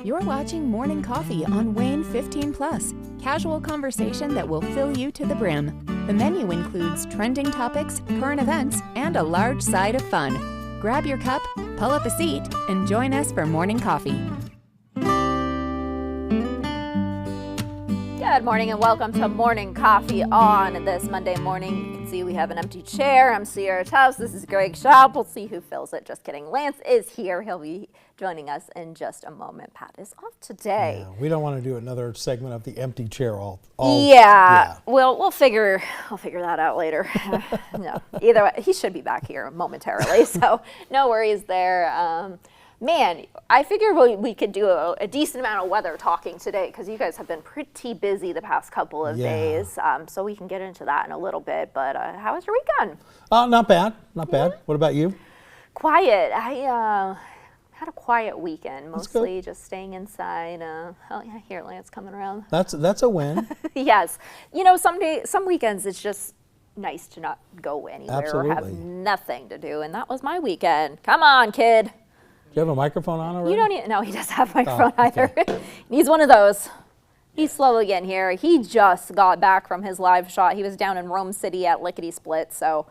You're watching Morning Coffee on WANE 15 Plus, casual conversation that will fill you to the brim. The menu includes trending topics, current events, and a large side of fun. Grab your cup, pull up a seat, and join us for Morning Coffee. Good morning and welcome to Morning Coffee on this Monday morning. You can see we have an empty chair. I'm Sierra Taus. This is Greg Schaub. We'll see who fills it. Just kidding. Lance is here. He'll be joining us in just a moment. Pat is off today. Yeah, we don't want to do another segment of the empty chair Yeah. We'll figure that out later. No, either way, he should be back here momentarily. So no worries there. Man, I figured we could do a decent amount of weather talking today because you guys have been pretty busy the past couple of days. So we can get into that in a little bit. But how was your weekend? Not bad. What about you? Quiet. I had a quiet weekend, mostly just staying inside. Oh, yeah, here, Lance coming around. That's a win. Yes. You know, some weekends it's just nice to not go anywhere or have nothing to do. And that was my weekend. Come on, kid. Do you have a microphone on already? You don't need, no, he doesn't have a microphone either. He's one of those. He's slowly getting here. He just got back from his live shot. He was down in Rome City at Lickety Split, so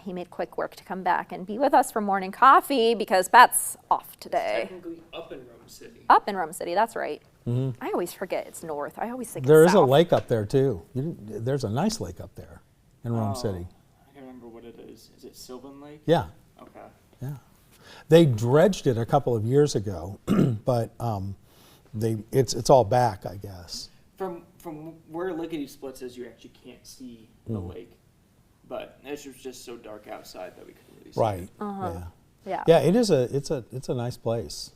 he made quick work to come back and be with us for morning coffee because Pat's off today. Technically up in Rome City. Up in Rome City, that's right. Mm-hmm. I always forget it's north. I always think there it's is south. a lake up there too. There's a nice lake up there in Rome City. I can't remember what it is. Is it Sylvan Lake? Yeah. Okay. Yeah. They dredged it a couple of years ago, but it's all back, I guess. From where Lickety Splits is, you actually can't see the lake, but it was just so dark outside that we couldn't really see. Right. Uh-huh. Yeah. Yeah. It's a nice place,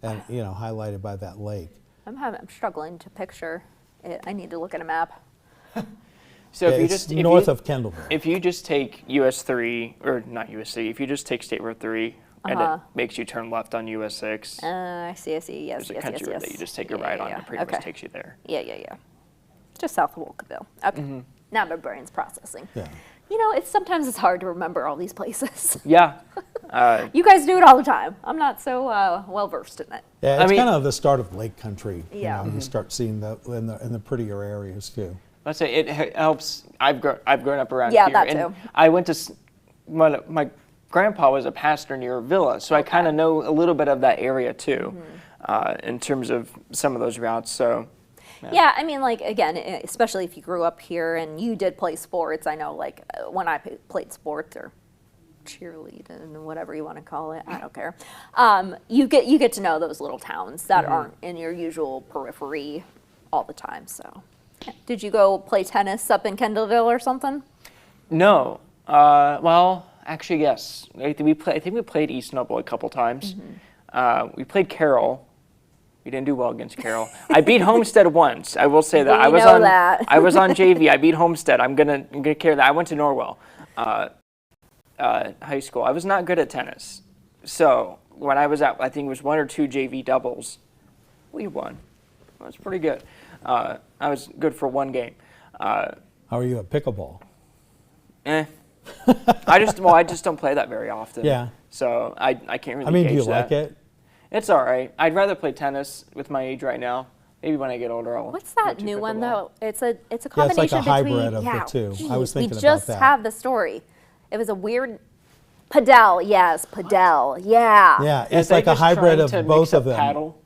and highlighted by that lake. I'm struggling to picture it. I need to look at a map. So it's north of Kendallville. If you just take US 3 or not US 3, if you just take State Road 3 and it makes you turn left on US 6. I see. Yes, There's a country road that you just take a ride on and pretty much takes you there. Yeah. Just south of Wolcottville. Okay. Mm-hmm. Now my brain's processing. Yeah. Sometimes it's hard to remember all these places. Yeah. You guys do it all the time. I'm not so well versed in it. Yeah, it's kind of the start of lake country. Yeah. You start seeing in the prettier areas too. Let's say it helps. I've grown up around here. Yeah, that too. I went to my grandpa was a pastor near Villa, so I kind of know a little bit of that area too, in terms of some of those routes. So. Yeah, I mean, again, especially if you grew up here and you did play sports. I know, when I played sports or cheerleading, whatever you want to call it, I don't care. You get to know those little towns that aren't in your usual periphery all the time. So. Did you go play tennis up in Kendallville or something? No. Well, actually, yes. I think we played East Noble a couple times. Mm-hmm. We played Carroll. We didn't do well against Carroll. I beat Homestead once. I will say that. I was on JV. I beat Homestead. I'm gonna carry that. I went to Norwell high school. I was not good at tennis. So when I was at, I think it was 1 or 2 JV doubles, we won. That was pretty good. I was good for 1 game. How are you at pickleball? I just don't play that very often. Yeah. So I can't really gauge do you that. like it? It's all right. I'd rather play tennis with my age right now. Maybe when I get older, I'll. What's that new one though? It's a combination yeah, it's like a between hybrid of the two. Geez, I was thinking we about just that. have the story. It was a weird. Padel, yes, Padel, yeah. Yeah, it's like a hybrid of both of them. Paddle?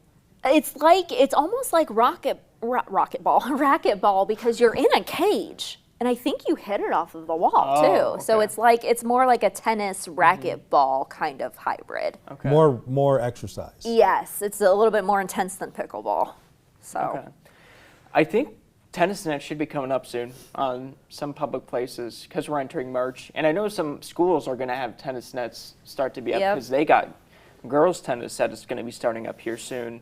It's almost like racquetball because you're in a cage. And I think you hit it off of the wall, too. Okay. So it's more like a tennis racquetball kind of hybrid. Okay. More exercise. Yes, it's a little bit more intense than pickleball. So Okay. I think tennis nets should be coming up soon on some public places because we're entering March. And I know some schools are going to have tennis nets start to be up because they got girls' tennis that is going to be starting up here soon,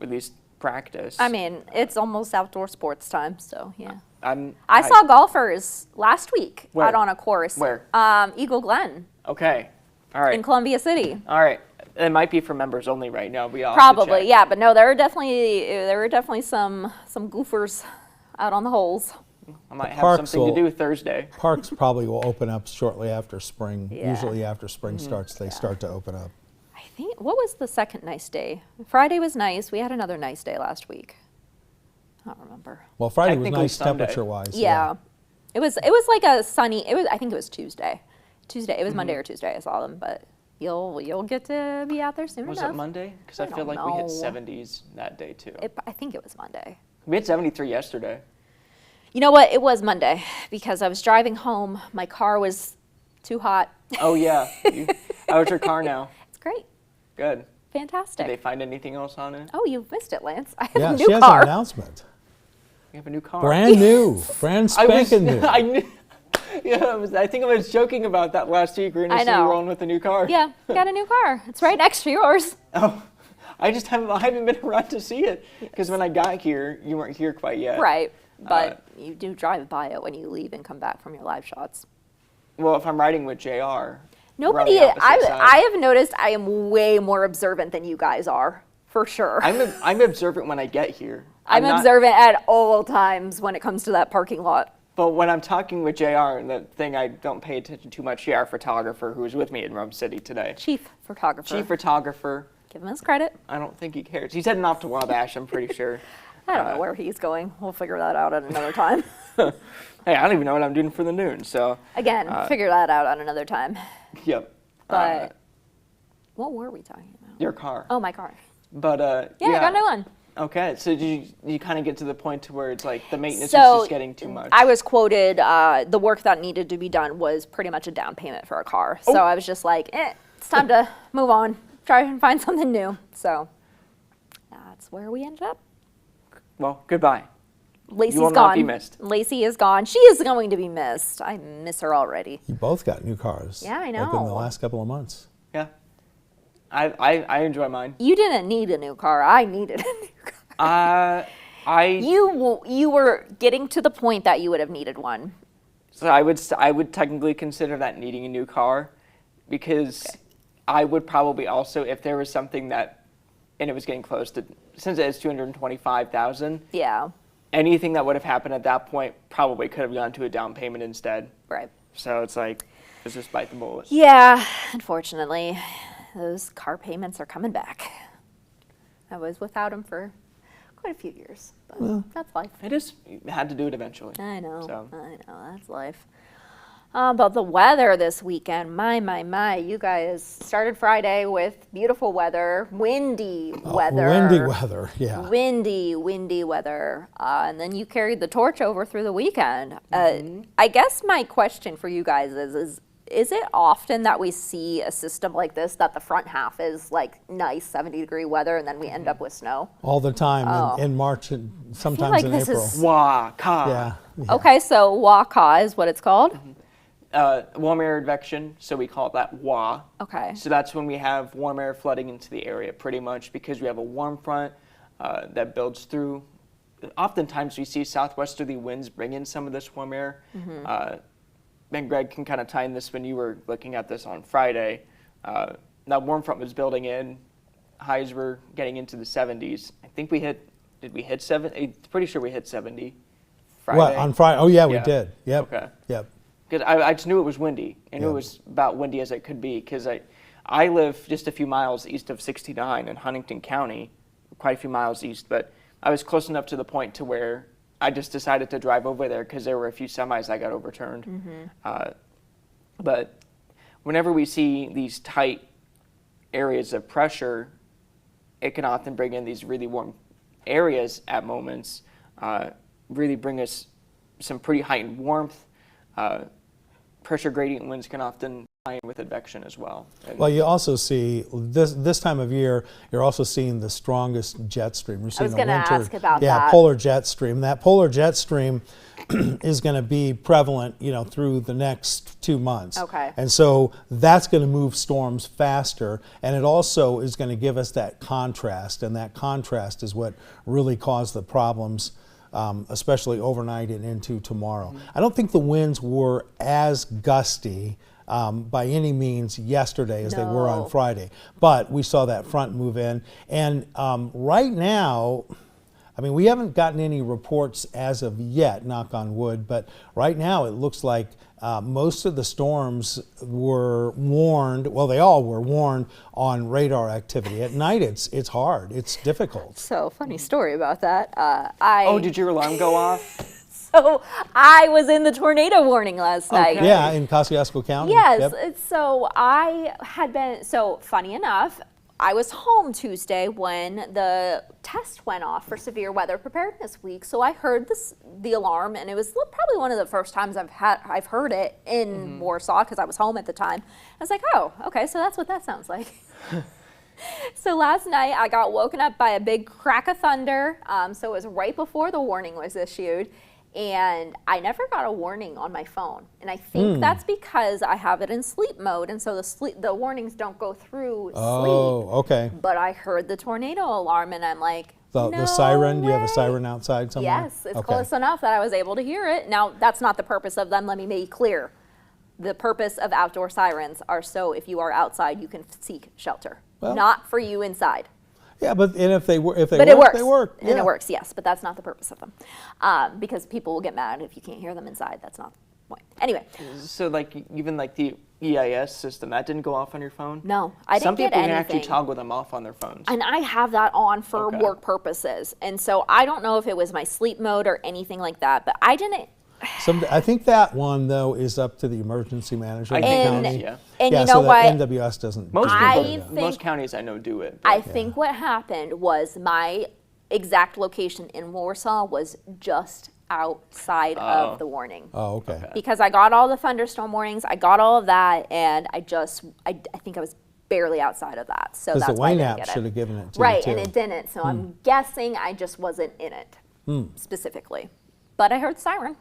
at least practice. I mean, it's almost outdoor sports time, so yeah. I saw golfers last week Where? out on a course. Where? Eagle Glen. Okay. All right. In Columbia City. All right. It might be for members only right now. We all Probably, yeah, but no, there were definitely some goofers out on the holes. I might have Parks something to do Thursday. Parks probably will open up shortly after spring. Yeah. Usually after spring starts, they start to open up. I think, what was the second nice day? Friday was nice. We had another nice day last week. I don't remember. Well, Friday was Technically nice Sunday. temperature-wise. Yeah. It was like a sunny, I think it was Tuesday. It was Monday or Tuesday I saw them, but you'll get to be out there soon Was enough. it Monday? Because I feel like we hit 70s that day too. I think it was Monday. We had 73 yesterday. You know what? It was Monday because I was driving home. My car was too hot. Oh yeah. How's your car now? It's great. Good. Fantastic. Did they find anything else on it? Oh, you missed it, Lance. I have Yeah, a she new has car. an announcement. You have a new car. Brand new, brand spanking new. I knew. Yeah, I think I was joking about that last week. We were going to see you rolling with a new car. Yeah, got a new car. It's right next to yours. Oh, I haven't been around to see it because when I got here, you weren't here quite yet. Right, but you do drive by it when you leave and come back from your live shots. Well, if I'm riding with JR. Nobody, I have noticed I am way more observant than you guys are, for sure. I'm observant when I get here. I'm observant at all times when it comes to that parking lot. But when I'm talking with JR, and the thing I don't pay attention too much, our photographer who was with me in Rome City today. Chief photographer. Chief photographer. Give him his credit. I don't think he cares. He's heading off to Wabash, I'm pretty sure. I don't know where he's going. We'll figure that out at another time. Hey, I don't even know what I'm doing for the noon, so. Again, figure that out on another time. Yep. But what were we talking about? Your car. Oh, my car. But Yeah, I got a new one. Okay, so did you kind of get to the point to where it's like the maintenance is So just getting too much? I was quoted, the work that needed to be done was pretty much a down payment for a car. So I was just like, it's time to move on, try and find something new. So that's where we ended up. Well, goodbye. Lacey's You will gone. not be missed. Lacey is gone. She is going to be missed. I miss her already. You both got new cars. Yeah, I Like in know. the last couple of months. Yeah. I enjoy mine. You didn't need a new car. I needed a new car. You were getting to the point that you would have needed one. So I would technically consider that needing a new car because I would probably also, if there was something that, and it was getting close to, since it is $225,000, Yeah. anything that would have happened at that point probably could have gone to a down payment instead. Right. So it's like, let's just bite the bullet. Yeah, unfortunately, those car payments are coming back. I was without them for quite a few years, but that's life. It is, you had to do it eventually. I know, So. I know, that's life. But the weather this weekend, my, you guys started Friday with beautiful weather, windy weather. Windy weather, yeah. Windy weather. And then you carried the torch over through the weekend. I guess my question for you guys is it often that we see a system like this, that the front half is like nice 70-degree weather and then we end up with snow? All the time in March and sometimes like in this April. is- Waka. Yeah. Okay, so Waka is what it's called? Warm air advection, so we call it that WA. Okay. So that's when we have warm air flooding into the area pretty much because we have a warm front that builds through. Oftentimes we see southwesterly winds bring in some of this warm air. And Greg can kind of tie in this when you were looking at this on Friday. That warm front was building in. Highs were getting into the 70s. I think did we hit 70? I'm pretty sure we hit 70 Friday. What, on Friday? Oh, yeah, we Yeah. did. Yep. Okay. Yep. Because I just knew it was windy, and it was about windy as it could be. Because I live just a few miles east of 69 in Huntington County, quite a few miles east. But I was close enough to the point to where I just decided to drive over there because there were a few semis that got overturned. But whenever we see these tight areas of pressure, it can often bring in these really warm areas at moments, really bring us some pretty heightened warmth. Pressure gradient winds can often tie in with advection as well. And Well, you also see this time of year, you're also seeing the strongest jet stream. You're seeing was gonna ask about yeah, that. polar jet stream. That polar jet stream is going to be prevalent, through the next 2 months. Okay. And so that's going to move storms faster, and it also is going to give us that contrast, and that contrast is what really caused the problems. Especially overnight and into tomorrow. I don't think the winds were as gusty by any means yesterday as they were No. on Friday, but we saw that front move in. And right now, I mean, we haven't gotten any reports as of yet, knock on wood, but right now it looks like most of the storms were warned, well, they all were warned on radar activity. At night, it's hard, it's difficult. So, funny story about that. Oh, did your alarm go off? So, I was in the tornado warning last night. Yeah, in Kosciuszko County. Yes, Yep. so I had been, so funny enough, I was home Tuesday when the test went off for severe weather preparedness week. So I heard the alarm, and it was probably one of the first times I've heard it in Warsaw because I was home at the time. I was like, oh, okay, so that's what that sounds like. So last night I got woken up by a big crack of thunder. So it was right before the warning was issued. And I never got a warning on my phone. And I think that's because I have it in sleep mode. And so the warnings don't go through sleep. Oh, okay. But I heard the tornado alarm and I'm like, The siren, do you have a siren outside somewhere? Yes, it's close enough that I was able to hear it. Now, that's not the purpose of them. Let me make it clear. The purpose of outdoor sirens are so if you are outside, you can seek shelter. Well, not for you inside. Yeah, but and if they work, It they works. work. And it works, yes, but that's not the purpose of them. Because people will get mad if you can't hear them inside. That's not the point. Anyway. So like even like the EIS system, that didn't go off on your phone? No, I Some didn't get people anything. can actually toggle them off on their phones. And I have that on for Okay. work purposes. And so I don't know if it was my sleep mode or anything like that, but I didn't. I think that one though is up to the emergency manager of the And- county. yeah. And yeah, you know so what? that NWS doesn't. Most I do people, that. most counties I know do it. I think what happened was my exact location in Warsaw was just outside of the warning. Oh, okay. Because I got all the thunderstorm warnings, I got all of that, and I think I was barely outside of that. So Because that's the why I WANE didn't app get should it. have given it to Right, you too. and it didn't. So I'm guessing I just wasn't in it specifically. But I heard the siren,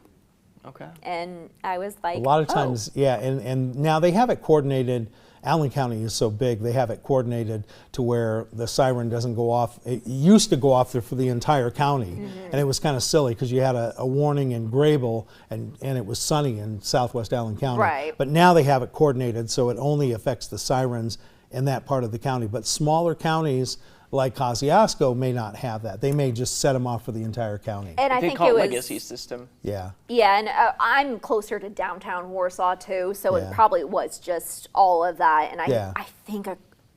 Okay. and I was like, A lot of oh. times, yeah, and now they have it coordinated. Allen County is so big, they have it coordinated to where the siren doesn't go off. It used to go off there for the entire county, and it was kind of silly because you had a warning in Grable, and it was sunny in southwest Allen County. Right. But now they have it coordinated, so it only affects the sirens in that part of the county. But smaller counties like Kosciuszko may not have that. They may just set them off for the entire county. And I They think call it it was legacy system. Yeah. Yeah, and I'm closer to downtown Warsaw too, so Yeah. it probably was just all of that. And Yeah. I think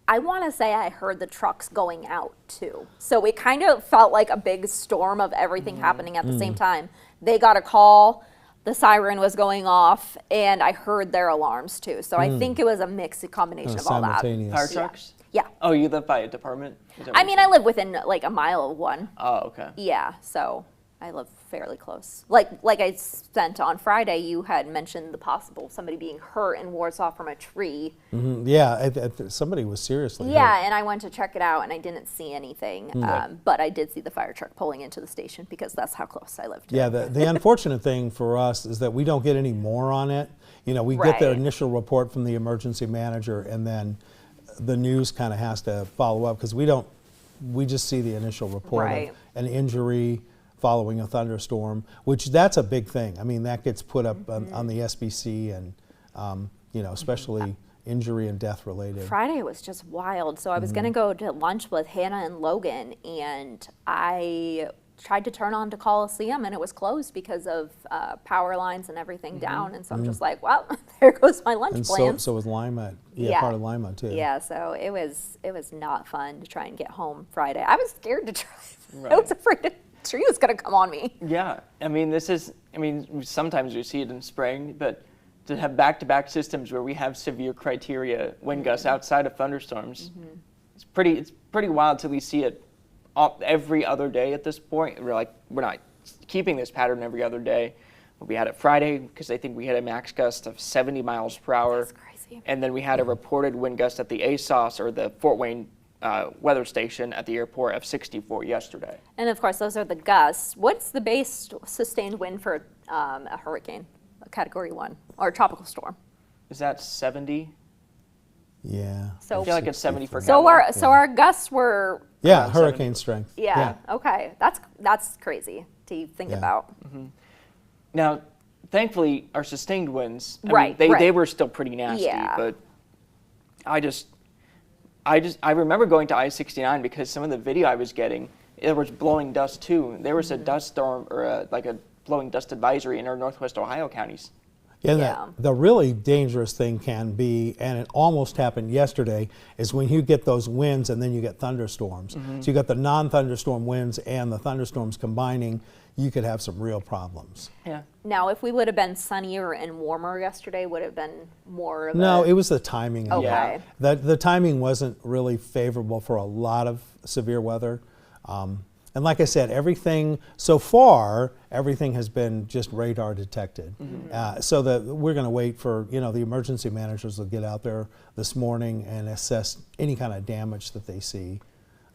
I want to say I heard the trucks going out too. So it kind of felt like a big storm of everything happening at the same time. They got a call, the siren was going off, and I heard their alarms too. So I think it was a mixed combination of all that. Simultaneous. Fire trucks? Yeah. Oh, you live by a department? Is that what I you mean, said? I live within like a mile of one. Oh, okay. Yeah, so I live fairly close. Like I sent on Friday, you had mentioned the possible somebody being hurt in Warsaw from a tree. Yeah, somebody was seriously hurt. Yeah, and I went to check it out, and I didn't see anything. But I did see the fire truck pulling into the station because that's how close I lived. Yeah, the unfortunate thing for us is that we don't get any more on it. You know, we get the Right. initial report from the emergency manager, and then the news kind of has to follow up because we just see the initial report Right. of an injury following a thunderstorm, which that's a big thing. I mean, that gets put up on the SBC, and you know, especially injury and death related. Friday was just wild. So I was going to go to lunch with Hannah and Logan, and I tried to turn on to Coliseum, and it was closed because of power lines and everything down. And so I'm just like, well, there goes my lunch And plans. so was Lima, Yeah. part of Lima too. Yeah, so it was not fun to try and get home Friday. I was scared to drive. I Right. was afraid a tree was going to come on me. Yeah, I mean, sometimes we see it in spring, but to have back-to-back systems where we have severe criteria wind gusts outside of thunderstorms, it's pretty wild till we see it every other day at this point. We're not keeping this pattern every other day. We had it Friday because I think we had a max gust of 70 miles per hour. That's crazy. And then we had a reported wind gust at the ASOS, or the Fort Wayne weather station at the airport, of 64 yesterday. And of course, those are the gusts. What's the base sustained wind for a hurricane, a Category 1, or a tropical storm? Is that 70? Yeah. So- I feel like it's 70 for So Category. our gusts were, Yeah, Around hurricane strength. yeah, okay. That's crazy to think Yeah. about. Now, thankfully, our sustained winds, Right, they right. were still pretty nasty, Yeah. but I remember going to I-69 because some of the video I was getting, there was blowing dust too. There was a dust storm or like a blowing dust advisory in our Northwest Ohio counties. Yeah, the really dangerous thing can be, and it almost happened yesterday, is when you get those winds and then you get thunderstorms. So you got the non-thunderstorm winds and the thunderstorms combining, you could have some real problems. Yeah. Now, if we would have been sunnier and warmer yesterday, would have been more of No, it was the timing. Okay. Yeah. The timing wasn't really favorable for a lot of severe weather. And like I said, everything so far, everything has been just radar detected. So that we're going to wait for, the emergency managers will get out there this morning and assess any kind of damage that they see.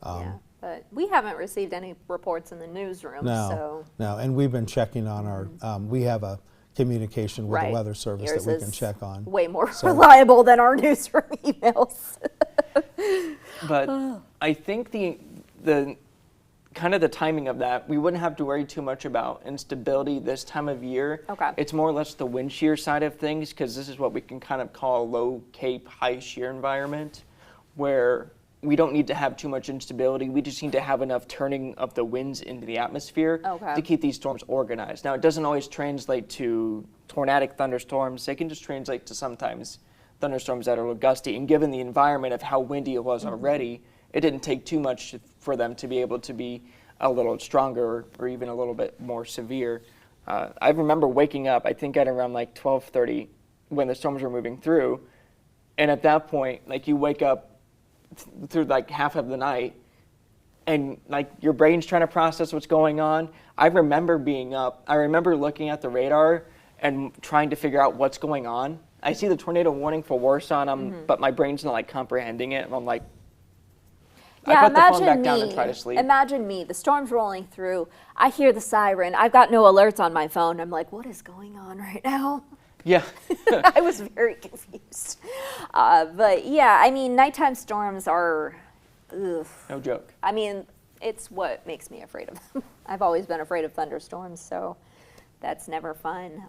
yeah. But we haven't received any reports in the newsroom, No, and we've been checking on our, we have a communication with the Weather Service Yours that we is can check on. way more reliable than our newsroom emails. But I think the kind of the timing of that, we wouldn't have to worry too much about instability this time of year. Okay. It's more or less the wind shear side of things, because this is what we can kind of call a low cape, high shear environment, where we don't need to have too much instability. We just need to have enough turning of the winds into the atmosphere to keep these storms organized. Now, it doesn't always translate to tornadic thunderstorms. They can just translate to sometimes thunderstorms that are gusty. And given the environment of how windy it was already, it didn't take too much for them to be able to be a little stronger or even a little bit more severe. I remember waking up, I think at around like 12:30 when the storms were moving through. And at that point, like you wake up through like half of the night and like your brain's trying to process what's going on. I remember being up. I remember looking at the radar and trying to figure out what's going on. I see the tornado warning for Warsaw, but my brain's not like comprehending it. And I'm like, Yeah, I put the phone back down and try to sleep. Imagine me, the storm's rolling through. I hear the siren. I've got no alerts on my phone. I'm like, what is going on right now? Yeah. I was very confused. But yeah, I mean, nighttime storms are, ugh. No joke. I mean, it's what makes me afraid of them. I've always been afraid of thunderstorms, so that's never fun.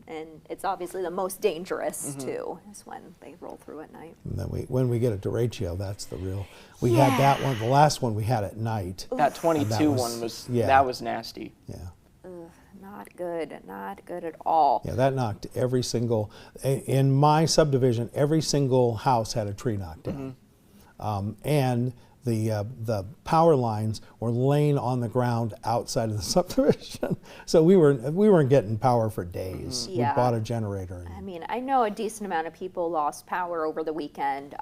And it's obviously the most dangerous too, is when they roll through at night. And then when we get a derecho, that's the real. We had that one. The last one we had at night. That 22 one was that was nasty. Yeah. Ugh, not good at all. Yeah, that knocked every single. In my subdivision, every single house had a tree knocked down, and the power lines were laying on the ground outside of the subdivision. So we weren't getting power for days. Yeah. We bought a generator. I mean, I know a decent amount of people lost power over the weekend,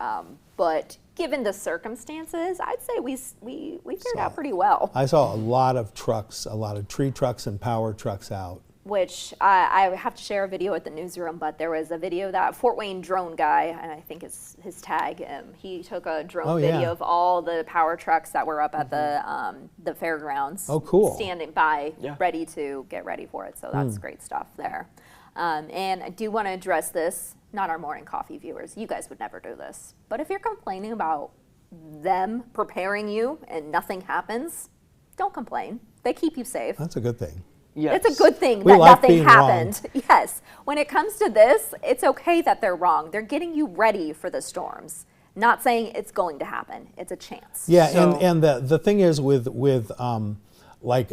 but given the circumstances, I'd say we fared out pretty well. I saw a lot of trucks, a lot of tree trucks and power trucks out. Which I have to share a video at the newsroom, but there was a video that Fort Wayne drone guy, and I think it's his tag, he took a drone video of all the power trucks that were up at the fairgrounds. Oh, cool. Standing by, ready to get ready for it. So that's great stuff there. And I do want to address this, not our morning coffee viewers. You guys would never do this. But if you're complaining about them preparing you and nothing happens, don't complain. They keep you safe. That's a good thing. Yes. It's a good thing We that like nothing being happened. Yes. When it comes to this, it's okay that they're wrong. They're getting you ready for the storms. Not saying it's going to happen. It's a chance. Yeah, So- and the thing is with what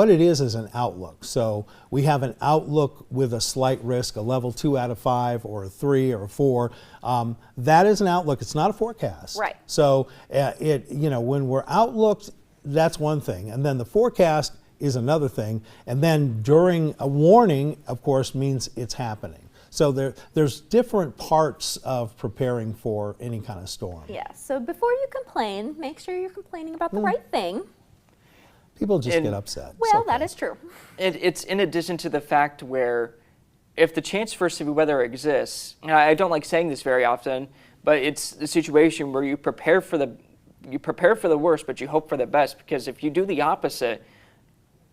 it is an outlook. So we have an outlook with a slight risk, a level 2 out of 5 or a 3 or a 4. That is an outlook. It's not a forecast. Right. So when we're outlooked, that's one thing, and then the forecast is another thing, and then during a warning, of course, means it's happening. So there's different parts of preparing for any kind of storm. Yeah. So before you complain, make sure you're complaining about the right thing. People just And- get upset. It's Well, okay. that is true. It's in addition to the fact where if the chance for severe weather exists, and I don't like saying this very often, but it's the situation where you prepare for the worst, but you hope for the best, because if you do the opposite,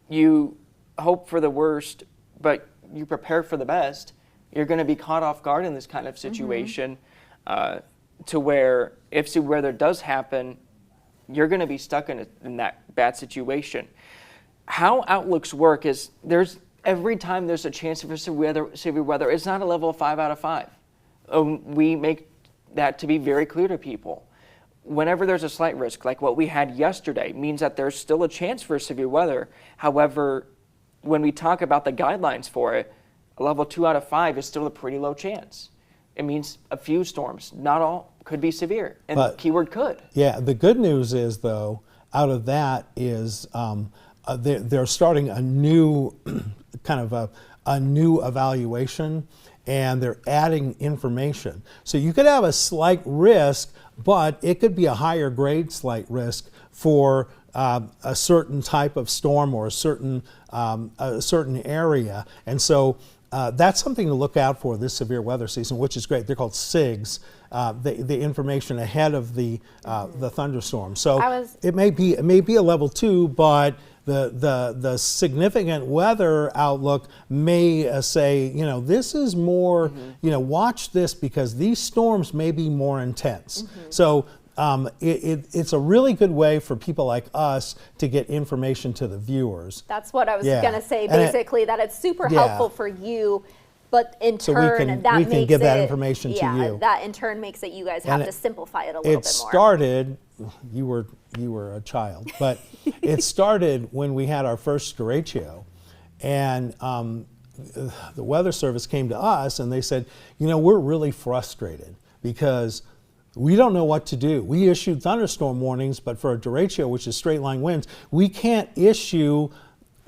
you hope for the worst, but you prepare for the best, you're going to be caught off guard in this kind of situation to where if severe weather does happen, you're going to be stuck in that bad situation. How outlooks work is every time there's a chance for severe weather, it's not a level of 5 out of 5. We make that to be very clear to people. whenever there's a slight risk, like what we had yesterday, means that there's still a chance for severe weather. However, when we talk about the guidelines for it, a level 2 out of 5 is still a pretty low chance. It means a few storms, not all, could be severe. And But, keyword could. Yeah, the good news is, though, out of that is they're starting a new kind of a new evaluation, and they're adding information. So you could have a slight risk, but it could be a higher grade slight risk for a certain type of storm or a certain area. And so that's something to look out for this severe weather season, which is great. They're called SIGs, the information ahead of the thunderstorm. So it may be a level 2, but the significant weather outlook may say, this is more, watch this because these storms may be more intense. So it's a really good way for people like us to get information to the viewers. That's what I was going to say, basically, that it's super helpful for you, but in turn, we can give that information to you. That in turn makes it you guys have to simplify it a little bit more. It started, you were a child, but it started when we had our first derecho, and the Weather Service came to us and they said, we're really frustrated because we don't know what to do. We issued thunderstorm warnings, but for a derecho, which is straight line winds, we can't issue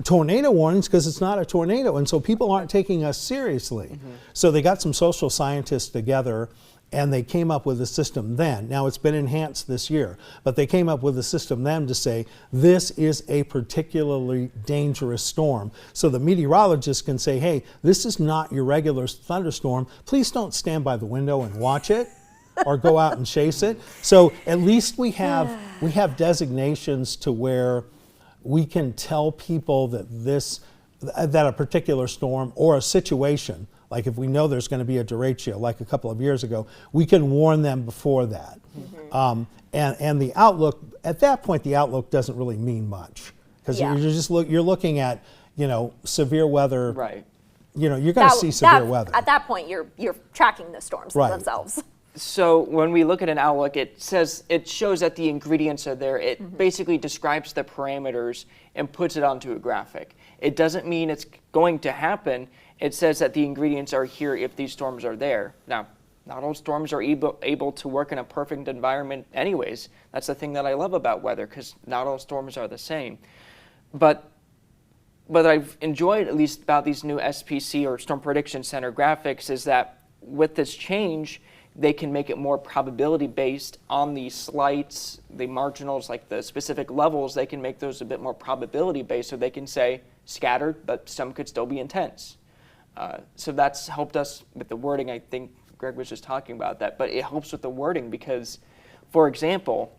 tornado warnings because it's not a tornado, and so people aren't taking us seriously. So they got some social scientists together and they came up with a system then. Now it's been enhanced this year, but they came up with a system then to say, this is a particularly dangerous storm. So the meteorologist can say, hey, this is not your regular thunderstorm. Please don't stand by the window and watch it or go out and chase it. So at least we have designations to where we can tell people that that a particular storm or a situation, like if we know there's going to be a derecho, like a couple of years ago, we can warn them before that. And the outlook, at that point, the outlook doesn't really mean much because you're looking at, severe weather. Right. You're going to see severe weather. At that point, you're tracking the storms themselves. So when we look at an outlook, it shows that the ingredients are there. It basically describes the parameters and puts it onto a graphic. It doesn't mean it's going to happen. It says that the ingredients are here if these storms are there. Now, not all storms are able to work in a perfect environment anyways. That's the thing that I love about weather, because not all storms are the same. But I've enjoyed, at least about these new SPC or Storm Prediction Center graphics, is that with this change, they can make it more probability based on the slights, the marginals, like the specific levels. They can make those a bit more probability based, so they can say scattered, but some could still be intense. So that's helped us with the wording. I think Greg was just talking about that, but it helps with the wording because, for example,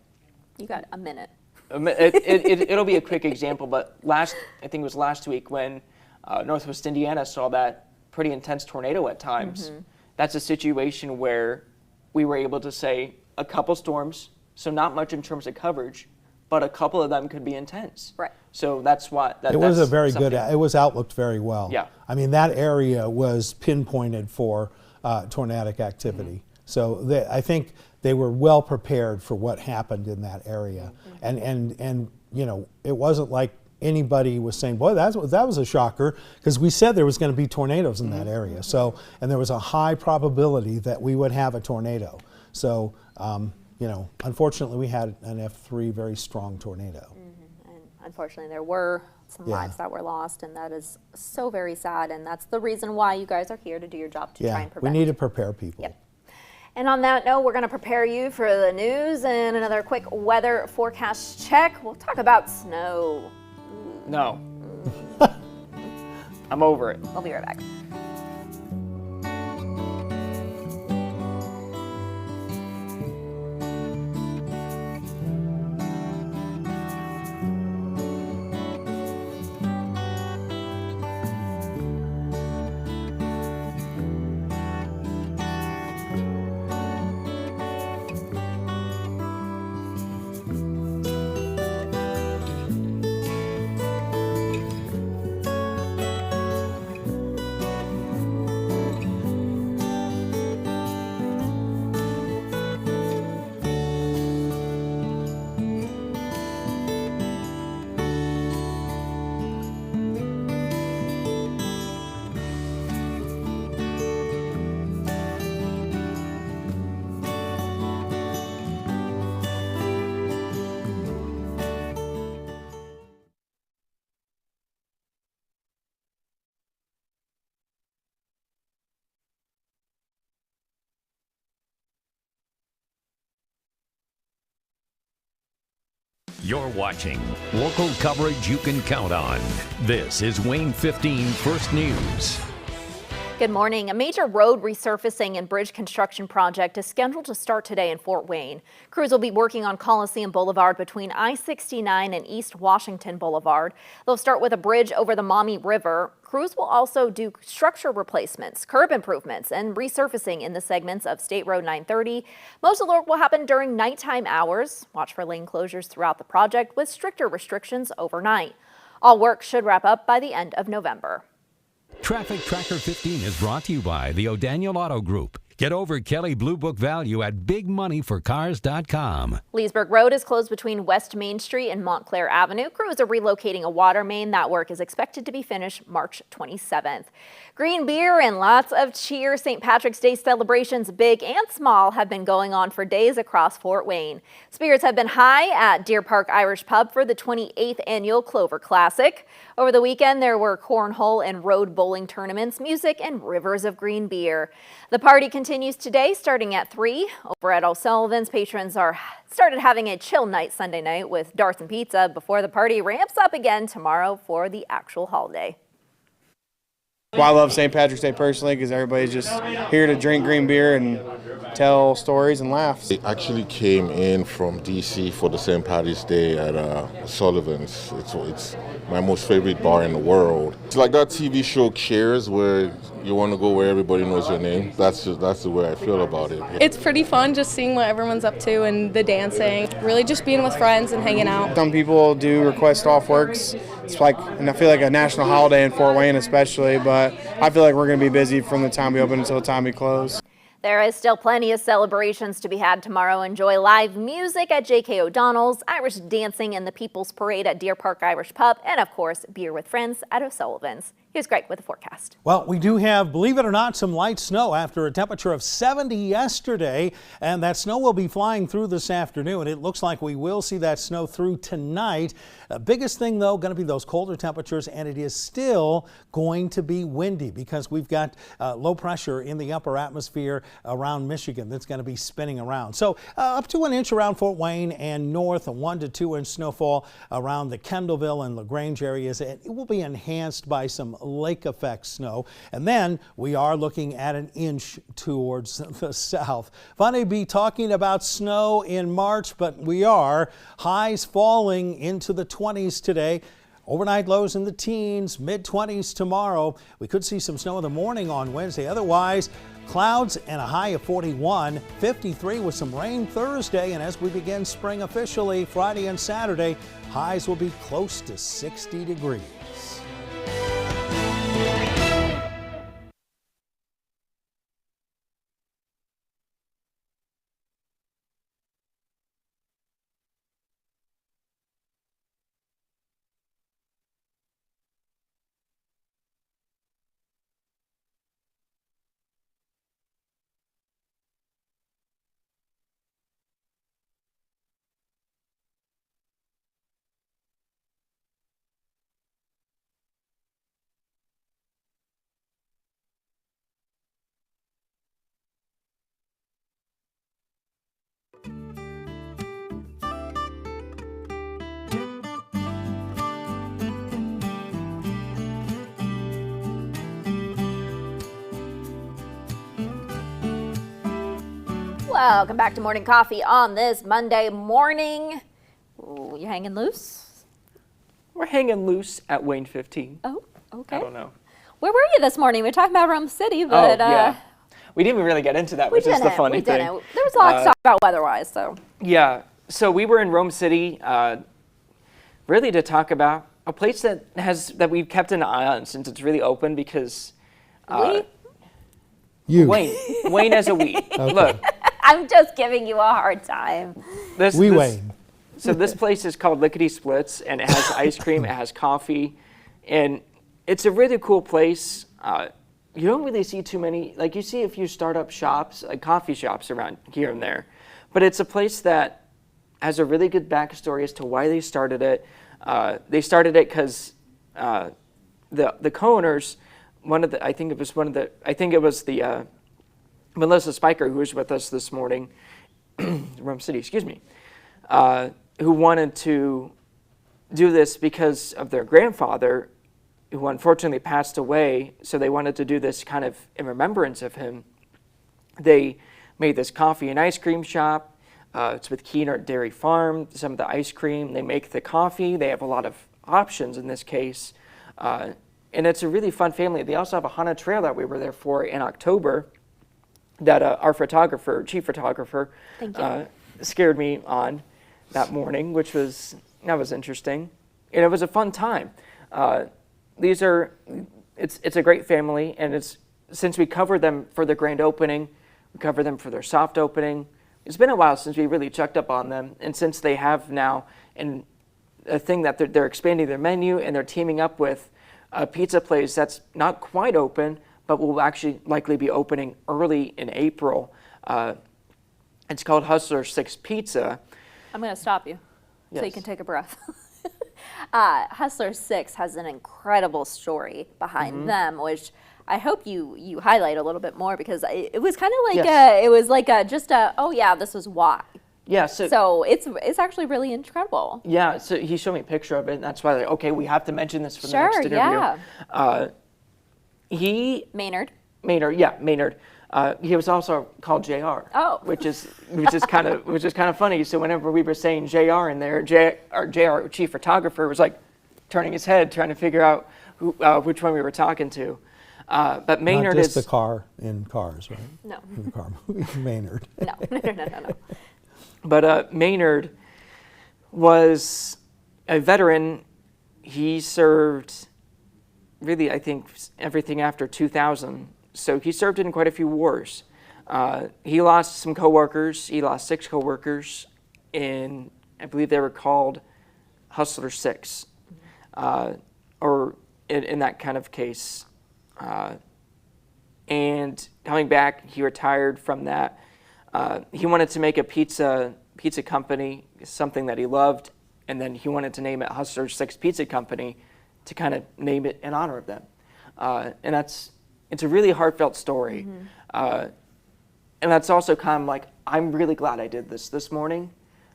you got a minute. It'll be a quick example, but I think it was last week when Northwest Indiana saw that pretty intense tornado at times. That's a situation where we were able to say a couple storms, so not much in terms of coverage, but a couple of them could be intense. Right. So that's why it was a very good. It was outlooked very well. Yeah. I mean, that area was pinpointed for tornadic activity. So I think they were well prepared for what happened in that area, and it wasn't like anybody was saying, boy, that was a shocker, because we said there was going to be tornadoes in that area. So, and there was a high probability that we would have a tornado. So, unfortunately, we had an F3 very strong tornado. And unfortunately, there were some lives that were lost, and that is so very sad. And that's the reason why you guys are here to do your job, to try and prevent. We need to prepare people. Yep. And on that note, we're going to prepare you for the news and another quick weather forecast check. We'll talk about snow. No. I'm over it. We'll be right back. You're watching local coverage you can count on. This is WANE 15 First News. Good morning. A major road resurfacing and bridge construction project is scheduled to start today in Fort Wayne. Crews will be working on Coliseum Boulevard between I-69 and East Washington Boulevard. They'll start with a bridge over the Maumee River. Crews will also do structure replacements, curb improvements, and resurfacing in the segments of State Road 930. Most of the work will happen during nighttime hours. Watch for lane closures throughout the project with stricter restrictions overnight. All work should wrap up by the end of November. Traffic Tracker 15 is brought to you by the O'Daniel Auto Group. Get over Kelly Blue Book value at bigmoneyforcars.com. Leesburg Road is closed between West Main Street and Montclair Avenue. Crews are relocating a water main. That work is expected to be finished March 27th. Green beer and lots of cheer. St. Patrick's Day celebrations, big and small, have been going on for days across Fort Wayne. Spirits have been high at Deer Park Irish Pub for the 28th annual Clover Classic. Over the weekend, there were cornhole and road bowling tournaments, music, and rivers of green beer. The party continues today, starting at 3. Over at O'Sullivan's, patrons started having a chill night Sunday night with darts and pizza before the party ramps up again tomorrow for the actual holiday. Well, I love St. Patrick's Day personally because everybody's just here to drink green beer and tell stories and laugh. I actually came in from D.C. for the St. Patrick's Day at Sullivan's. It's my most favorite bar in the world. It's like that TV show Cheers where you want to go where everybody knows your name. That's the way I feel about it. It's pretty fun just seeing what everyone's up to and the dancing. Really just being with friends and hanging out. Some people do request off works. It's like, and I feel like a national holiday in Fort Wayne especially, but I feel like we're going to be busy from the time we open until the time we close. There is still plenty of celebrations to be had tomorrow. Enjoy live music at J.K. O'Donnell's, Irish dancing and the People's Parade at Deer Park Irish Pub, and of course, beer with friends at O'Sullivan's. Here's Greg with the forecast. Well, we do have, believe it or not, some light snow after a temperature of 70 yesterday, and that snow will be flying through this afternoon. It looks like we will see that snow through tonight. Biggest thing, though, going to be those colder temperatures, and it is still going to be windy because we've got low pressure in the upper atmosphere around Michigan that's going to be spinning around. So up to an inch around Fort Wayne and north, a 1 to 2 inch snowfall around the Kendallville and LaGrange areas. It will be enhanced by some lake effect snow, and then we are looking at an inch towards the south. Funny to be talking about snow in March, but we are. Highs falling into the 20s today. Overnight lows in the teens, mid-20s tomorrow. We could see some snow in the morning on Wednesday. Otherwise, clouds and a high of 41, 53 with some rain Thursday. And as we begin spring officially Friday and Saturday, highs will be close to 60 degrees. Welcome back to Morning Coffee on this Monday morning. Ooh, you hanging loose? We're hanging loose at WANE 15. Oh, okay. I don't know. Where were you this morning? We were talking about Rome City, but yeah. We didn't even really get into that, which is the funny thing. There was a lot to talk about weather-wise, so. Yeah, so we were in Rome City really to talk about a place that we've kept an eye on since it's really open because Wayne as a we. Okay. Look, I'm just giving you a hard time. Wayne. So this place is called Lickety Splits, and it has ice cream, it has coffee, and it's a really cool place. You don't really see too many, like you see a few startup shops, like coffee shops around here and there, but it's a place that has a really good backstory as to why they started it. They started it because the co-owners, I think it was Melissa Spiker, who was with us this morning, Rome City, excuse me. who wanted to do this because of their grandfather, who unfortunately passed away. So they wanted to do this kind of in remembrance of him. They made this coffee and ice cream shop. It's with Keener Dairy Farm, some of the ice cream. They make the coffee. They have a lot of options in this case. And it's a really fun family. They also have a haunted trail that we were there for in October that our chief photographer, scared me on that morning, that was interesting. And it was a fun time. It's a great family, and since we covered them for the grand opening, we covered them for their soft opening. It's been a while since we really checked up on them, and since they have now a thing that they're expanding their menu, and they're teaming up with a pizza place that's not quite open, but will actually likely be opening early in April. It's called Hustler 6 Pizza. I'm going to stop you so you Yes. can take a breath. Hustler 6 has an incredible story behind them, which I hope you highlight a little bit more, because it was kind of like this was why. Yeah, So it's actually really incredible. yeah, so he showed me a picture of it, and that's why, okay, we have to mention this for the next interview. Yeah. Maynard. Maynard. He was also called JR. Oh. which is kind of funny. So whenever we were saying JR in there, JR chief photographer was like turning his head, trying to figure out which one we were talking to. But Maynard Not just is the car in Cars, right? No. The car movie, Maynard. No. But Maynard was a veteran. He served really, I think, everything after 2000. So he served in quite a few wars. He lost some coworkers. He lost 6 coworkers I believe they were called Hustler 6, or in that kind of case. And coming back, he retired from that. He wanted to make a pizza company, something that he loved, and then he wanted to name it Hustler 6 Pizza Company to kind of name it in honor of them. And it's a really heartfelt story. And that's also kind of like, I'm really glad I did this morning,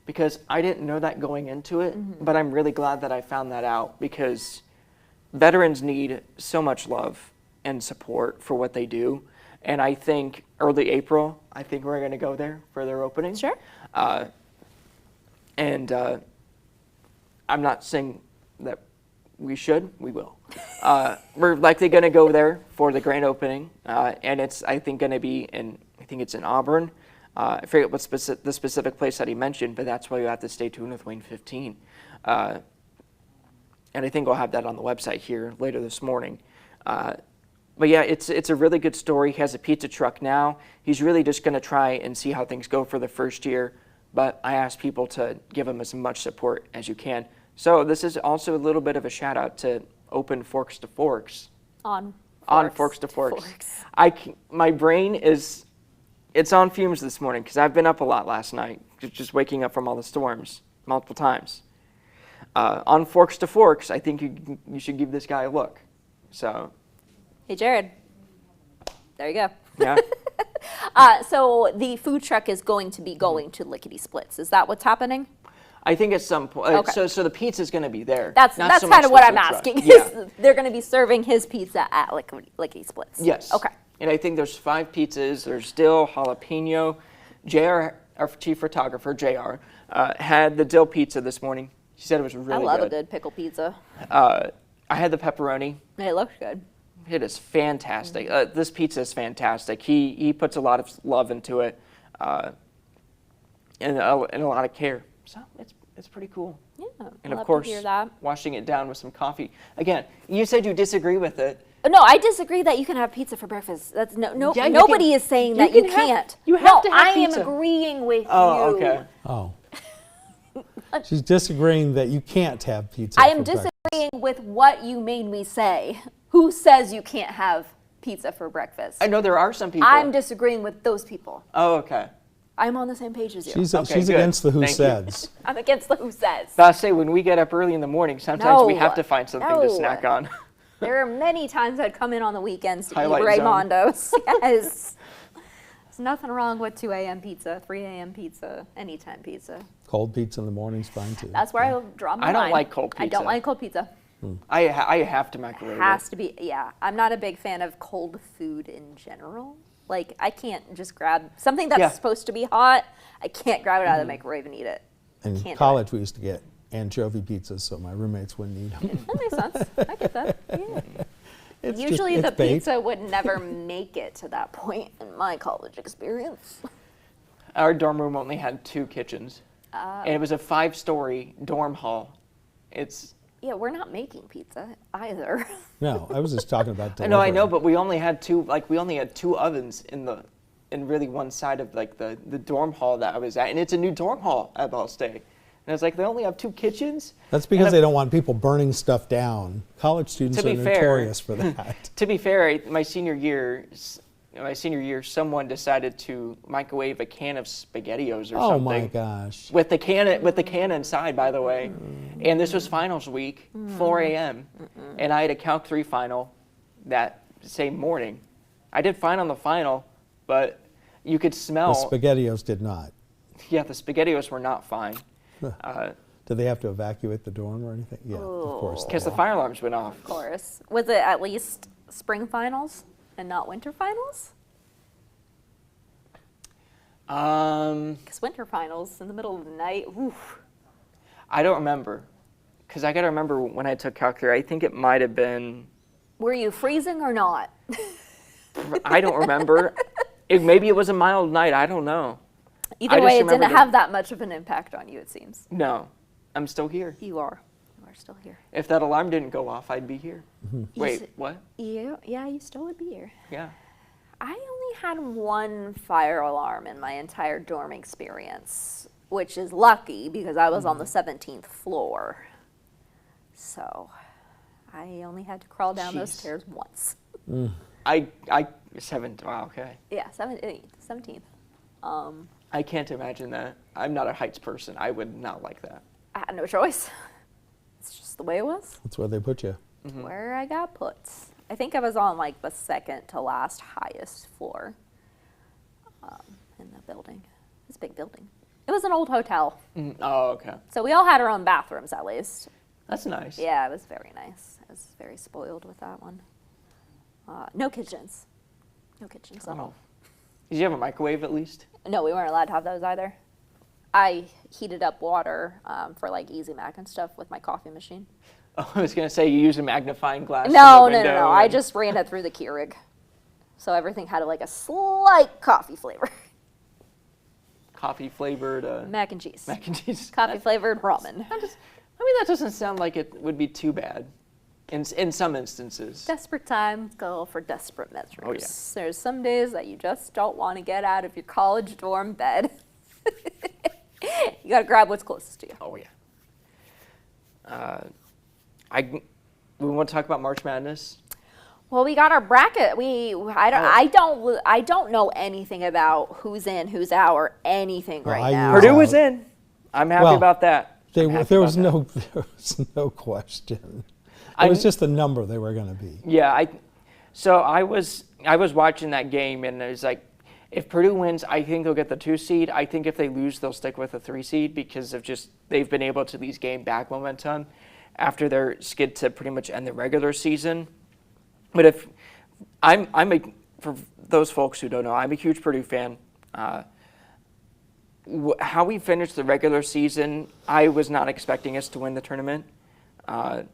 because I didn't know that going into it, but I'm really glad that I found that out, because veterans need so much love and support for what they do. And I think early April, I think we're going to go there for their opening. Sure. And I'm not saying that we should, we will. We're likely going to go there for the grand opening, and it's, I think, going to be it's in Auburn. I forget what the specific place that he mentioned, but that's why you have to stay tuned with WANE 15. And I think we'll have that on the website here later this morning. But yeah, it's a really good story. He has a pizza truck now. He's really just going to try and see how things go for the first year, but I ask people to give him as much support as you can. So this is also a little bit of a shout out to Open Forks to Forks. On Forks to Forks. My brain it's on fumes this morning, because I've been up a lot last night, just waking up from all the storms multiple times. On Forks to Forks, I think you should give this guy a look. So. Hey, Jared. There you go. Yeah. So the food truck is going to be going to Lickety Splits. Is that what's happening? I think at some point. Okay. So the pizza's going to be there. That's so kind of what I'm truck. asking. Yeah. They're going to be serving his pizza at Lickety Splits. Yes. Okay. And I think there's 5 pizzas. There's dill, jalapeno. JR, our chief photographer, JR, had the dill pizza this morning. She said it was really good. I love a good pickle pizza. I had the pepperoni. It looks good. It is fantastic. This pizza is fantastic. He puts a lot of love into it, and a lot of care. So it's pretty cool. Yeah. And love of course, to hear that. washing it down with some coffee. Again, you said you disagree with it. No, I disagree that you can have pizza for breakfast. That's Yeah, nobody is saying that you can't. You have to have I pizza. am agreeing with Oh, you. okay. Oh. She's disagreeing that you can't have pizza. I am for breakfast. disagreeing with what you made me say. Who says you can't have pizza for breakfast? I know there are some people. I'm disagreeing with those people. Oh, okay. I'm on the same page as you. She's Okay, she's good. against the who Thank you. says. I'm against the who says. But I say, when we get up early in the morning, sometimes we No. have to find something to No. snack on. There are many times I'd come in on the weekends to Highlight eat zone. Raymondo's. Yes. There's nothing wrong with 2 a.m. pizza, 3 a.m. pizza, anytime pizza. Cold pizza in the morning's fine too. That's where I draw my line. I don't like cold I pizza. don't like cold pizza. I have to microwave Has it. to be, yeah. I'm not a big fan of cold food in general. Like, I can't just grab something that's supposed to be hot. I can't grab it out of the microwave and eat it. In college, we used to get anchovy pizzas, so my roommates wouldn't eat them. That makes sense. I get that. Yeah. Usually the pizza would never make it to that point in my college experience. Our dorm room only had 2 kitchens, and it was a 5-story dorm hall. Yeah, we're not making pizza either. No, I was just talking about delivery. No, I know, but we only had 2 ovens in really one side of like the dorm hall that I was at, and it's a new dorm hall at Ball State. And it's like they only have 2 kitchens. That's because they don't want people burning stuff down. College students are notorious for that. To be fair, my senior year, someone decided to microwave a can of SpaghettiOs or something. Oh my gosh! With the can inside, by the way. And this was finals week, 4 a.m. And I had a Calc 3 final that same morning. I did fine on the final, but you could smell. The SpaghettiOs did not. Yeah, the SpaghettiOs were not fine. Did they have to evacuate the dorm or anything? Yeah, of course. Because the fire alarms went off. Of course. Was it at least spring finals and not winter finals? Because winter finals in the middle of the night, oof. I don't remember. Because I got to remember when I took Calc 3, I think it might have been... Were you freezing or not? I don't remember. Maybe it was a mild night. I don't know. Either way, it didn't have that much of an impact on you, it seems. No. I'm still here. You are. You are still here. If that alarm didn't go off, I'd be here. Wait, what? Yeah, you still would be here. Yeah. I only had 1 fire alarm in my entire dorm experience, which is lucky because I was on the 17th floor. So I only had to crawl down those stairs once. Wow, okay. Yeah, 17th. I can't imagine that. I'm not a heights person. I would not like that. I had no choice. It's just the way it was. That's where they put you. Where I got put. I think I was on like the second to last highest floor in the building. It's a big building. It was an old hotel. Oh, okay. So we all had our own bathrooms at least. That's nice. Yeah, it was very nice. I was very spoiled with that one. No kitchens. No kitchens at all. Did you have a microwave at least? No, we weren't allowed to have those either. I heated up water for like Easy Mac and stuff with my coffee machine. Oh, I was going to say you use a magnifying glass. No. I just ran it through the Keurig. So everything had like a slight coffee flavor. Coffee flavored mac and cheese. Mac and cheese. Coffee flavored ramen. That doesn't sound like it would be too bad in some instances. Desperate times call for desperate measures. Oh, yeah. There's some days that you just don't want to get out of your college dorm bed. You got to grab what's closest to you. Oh, yeah. We want to talk about March Madness. Well, we got our bracket. I don't know anything about who's in, who's out, or anything right now. Purdue was in. I'm happy about that. There was no question. It was just the number they were going to be. Yeah, I was watching that game, and it was like, if Purdue wins, I think they'll get the 2 seed. I think if they lose, they'll stick with the 3 seed because of they've been able to at least gain back momentum after their skid to pretty much end the regular season. But if for those folks who don't know, I'm a huge Purdue fan. How we finished the regular season, I was not expecting us to win the tournament. My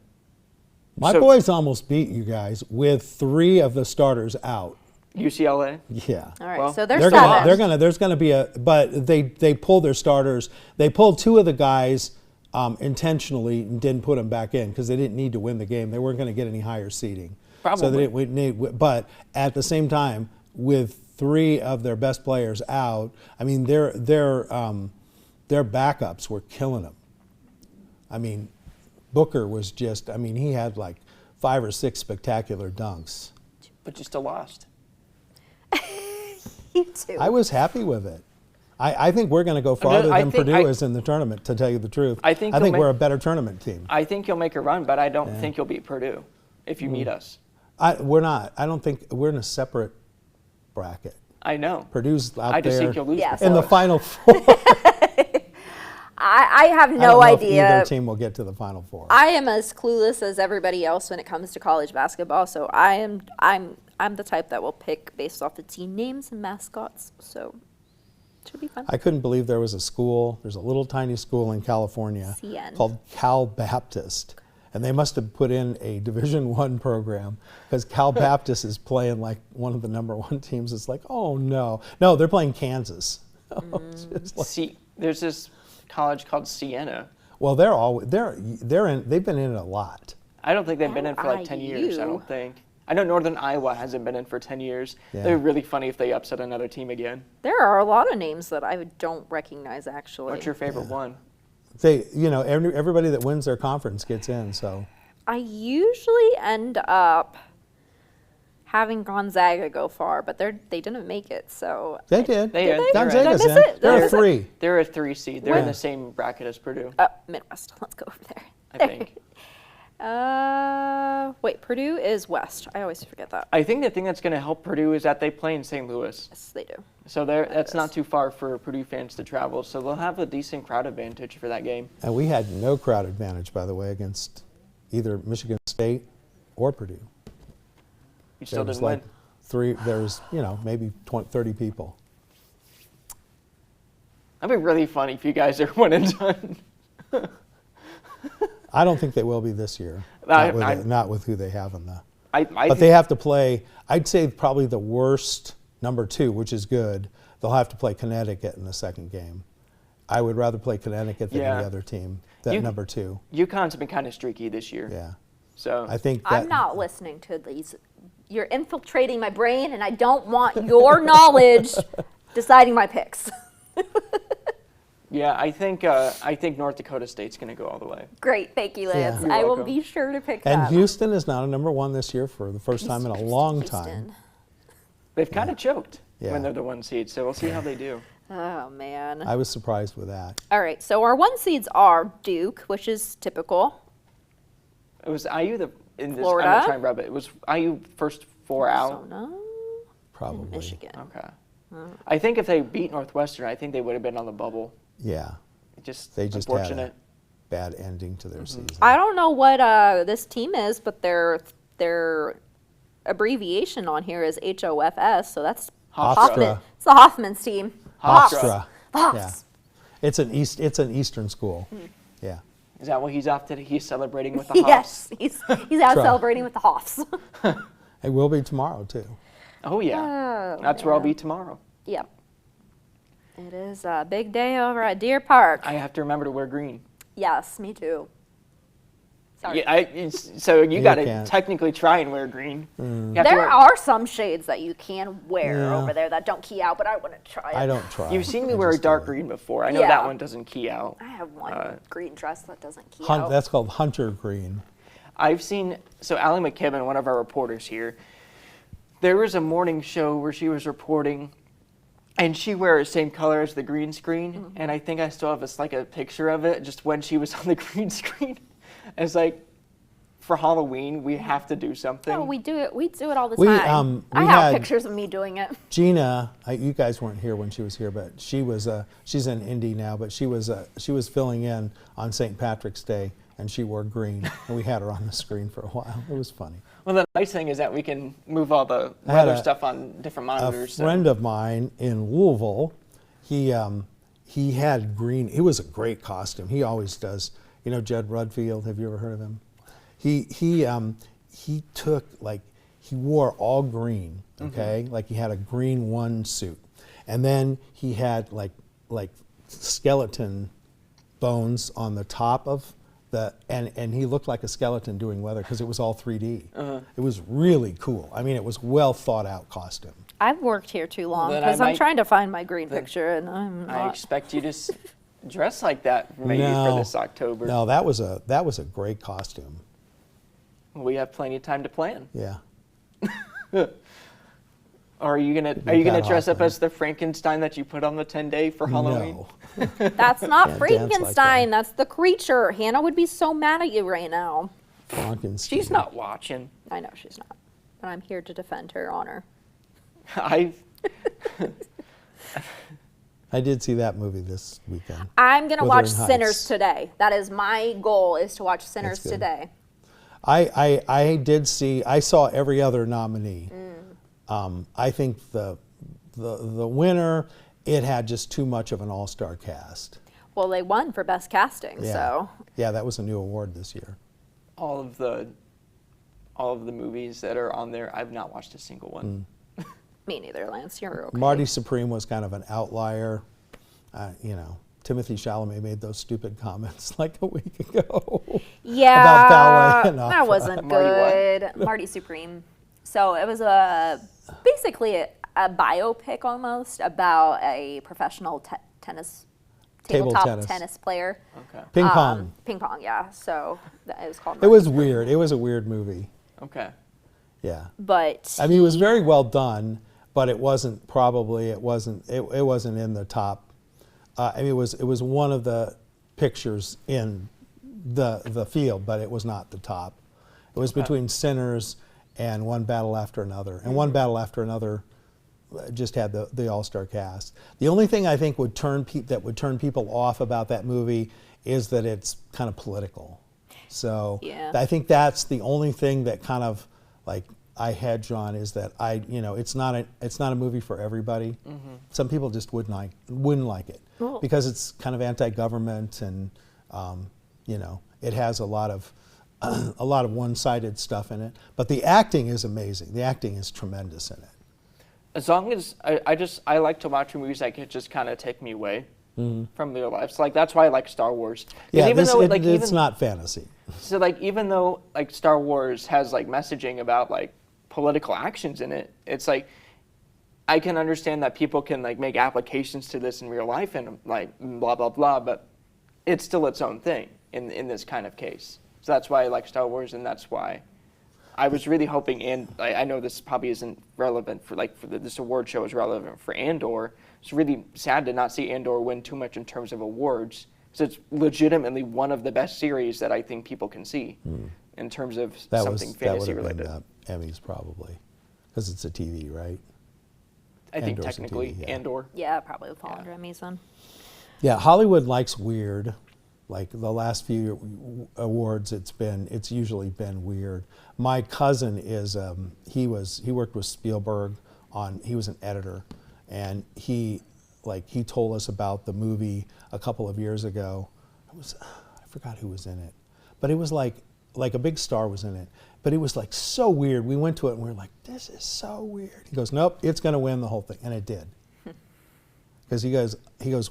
boys almost beat you guys with 3 of the starters out. UCLA? Yeah. All right, well, so there's 7. There's gonna be but they pulled their starters. They pulled 2 of the guys intentionally and didn't put them back in because they didn't need to win the game. They weren't going to get any higher seeding. Probably. So they didn't need, but at the same time, with 3 of their best players out, I mean their backups were killing them. I mean, Booker was he had like 5 or 6 spectacular dunks. But you still lost. You too. I was happy with it. I think we're going to go farther than Purdue is in the tournament, to tell you the truth. I think we're a better tournament team. I think you'll make a run, but I don't think you'll beat Purdue if you meet us. We're not. I don't think we're in a separate bracket. I know. Purdue's out I just there think you'll lose. Yeah, in the so- Final Four. I have I no don't know if idea. either team will get to the Final Four. I am as clueless as everybody else when it comes to college basketball. So I'm the type that will pick based off the team names and mascots. So it should be fun. I couldn't believe there was a school. There's a little tiny school in California CN. called Cal Baptist, and they must have put in a Division I program because Cal Baptist is playing like one of the #1 teams. It's like, oh no, they're playing Kansas. It's like- See, there's this college called Siena. well, they've been in it a lot. I don't think they've been in for like 10 years. I LIU. don't think. I know Northern Iowa hasn't been in for 10 years. Yeah. They're really funny if they upset another team again. There are a lot of names that I don't recognize actually. What's your favorite one? Everybody that wins their conference gets in. So I usually end up having Gonzaga go far, but they didn't make it. So they did. They did. Gonzaga's Did I miss in. it? They're Did I a miss it? 3. They're a 3 seed. They're in Where? the same bracket as Purdue, Midwest. Let's go over there. I think. Wait, Purdue is West. I always forget that. I think the thing that's going to help Purdue is that they play in St. Louis. Yes, they do. So that's not too far for Purdue fans to travel. So they'll have a decent crowd advantage for that game. And we had no crowd advantage, by the way, against either Michigan State or Purdue. You still There was didn't win. like there was, maybe 30 people. That'd be really funny if you guys are 1-done. I don't think they will be this year. Not with who they have in the. But they have to play. I'd say probably the worst #2, which is good. They'll have to play Connecticut in the second game. I would rather play Connecticut than any other team. That #2. UConn's been kind of streaky this year. Yeah. So I think I'm not listening to these. You're infiltrating my brain, and I don't want your knowledge deciding my picks. yeah, I think North Dakota State's going to go all the way. Great, thank you, Lance. Yeah. You're I will welcome. be sure to pick And them. Houston is not a #1 this year for the first time in a long time. Houston. They've kind of choked Yeah. when they're the 1 seed, so we'll see how they do. Oh man. I was surprised with that. All right, so our 1 seeds are Duke, which is typical. It was IU in this. Florida? I'm not trying to rub it. It was IU first 4 out. Arizona, Probably. Michigan. Okay. I think if they beat Northwestern, I think they would have been on the bubble. Yeah. They just had unfortunate. a bad ending to their season. I don't know what this team is, but their abbreviation on here is HOFS, so that's Hofstra. Hoffman. It's the Hoffman's team. Hofstra. The Hofs. Yeah. It's an Eastern school. Yeah. Is that what he's off to? He's celebrating with the Hofs? Yes, he's out Try. celebrating with the Hoffs. It will be tomorrow too. Oh, yeah. Oh, That's where I'll man. be tomorrow. Yep. It is a big day over at Deer Park. I have to remember to wear green. Yes, me too. Sorry. Yeah, so you got to can't. technically try and wear green. You have to There wear- are some shades that you can wear Yeah. over there that don't key out, but I wouldn't try it. I don't try. You've seen me I wear a just dark do it. green before. I know Yeah. that one doesn't key out. I have one green dress that doesn't key out. That's called hunter green. I've seen, so Allie McKibben, one of our reporters here, there was a morning show where she was reporting, and she wears the same color as the green screen, and I think I still have a picture of it, just when she was on the green screen. It's like, for Halloween, we have to do something. Oh, we do it. We do it all the We, time. I we have had- pictures of me doing it. Gina, you guys weren't here when she was here, but she's in Indy now, but she was filling in on St. Patrick's Day, and she wore green, and we had her on the screen for a while. It was funny. Well, the nice thing is that we can move all the I had weather a- stuff on different A monitors. so- friend of mine in Louisville, he had green. It was a great costume. He always does. You know Judd Rudfield? Have you ever heard of him? He took he wore all green. Okay, like he had a green one suit, and then he had like skeleton bones on the top of the and he looked like a skeleton doing weather because it was all 3D. It was really cool. I mean, it was well thought out costume. I've worked here too long Then I because I'm might- trying to find my green picture, and I'm I not. expect you to dress like that maybe for this October. No, that was a great costume. We have plenty of time to plan. Yeah. Are you gonna Pat dress up Hoffman. as the Frankenstein that you put on the 10-day for Halloween? No. That's not Can't dance like Frankenstein. that. That's the creature. Hannah would be so mad at you right now. Frankenstein. She's not watching. I know she's not, but I'm here to defend her honor. I've I did see that movie this weekend. I'm going to watch Wuthering Sinners Heights. today. That is my goal, is to watch Sinners good. today. I saw every other nominee. I think the winner, it had just too much of an all-star cast. Well, they won for best casting, Yeah. so. Yeah, that was a new award this year. All of the movies that are on there, I've not watched a single one. Me neither, Lance. You're okay. Marty Supreme was kind of an outlier. Timothy Chalamet made those stupid comments like a week ago. Yeah, about ballet and that opera. wasn't Marty what? good. Marty Supreme. So it was basically a biopic almost about a professional tabletop tennis player. Okay. Ping pong. Ping pong, yeah. So it was called. It was weird. It was a weird movie. Okay. Yeah. But I mean, it was very well done, but it wasn't in the top. I mean, it was one of the pictures in the field, but it was not the top. It was between Sinners and One Battle After Another, and One Battle After Another just had the all-star cast. The only thing I think would turn people off about that movie is that it's kind of political. So Yeah. I think that's the only thing that kind of like I hedge on, is that it's not a movie for everybody. Some people just wouldn't like it because it's kind of anti-government, and it has a lot of one-sided stuff in it. But the acting is amazing. The acting is tremendous in it. As long as I like to watch movies that can just kind of take me away from real life. So like that's why I like Star Wars. Yeah, Even it's not fantasy. So like even though like Star Wars has like messaging about like political actions in it, it's like I can understand that people can like make applications to this in real life and like blah blah blah, but it's still its own thing in this kind of case. So that's why I like Star Wars, and that's why I was really hoping, and I know this probably isn't relevant this award show is relevant for Andor. It's really sad to not see Andor win too much in terms of awards, because it's legitimately one of the best series that I think people can see in terms of something fantasy related. That would have been Emmys probably, because it's a TV, right? I think Andor's a technically TV, yeah. Andor. Yeah, probably would fall under Emmys then. Yeah, Hollywood likes weird. Like the last few awards, it's usually been weird. My cousin is he worked with Spielberg he was an editor, and he told us about the movie a couple of years ago. I forgot who was in it, but it was like a big star was in it. But it was like so weird. We went to it and we were like, this is so weird. He goes, nope, it's going to win the whole thing, and it did. Because he goes,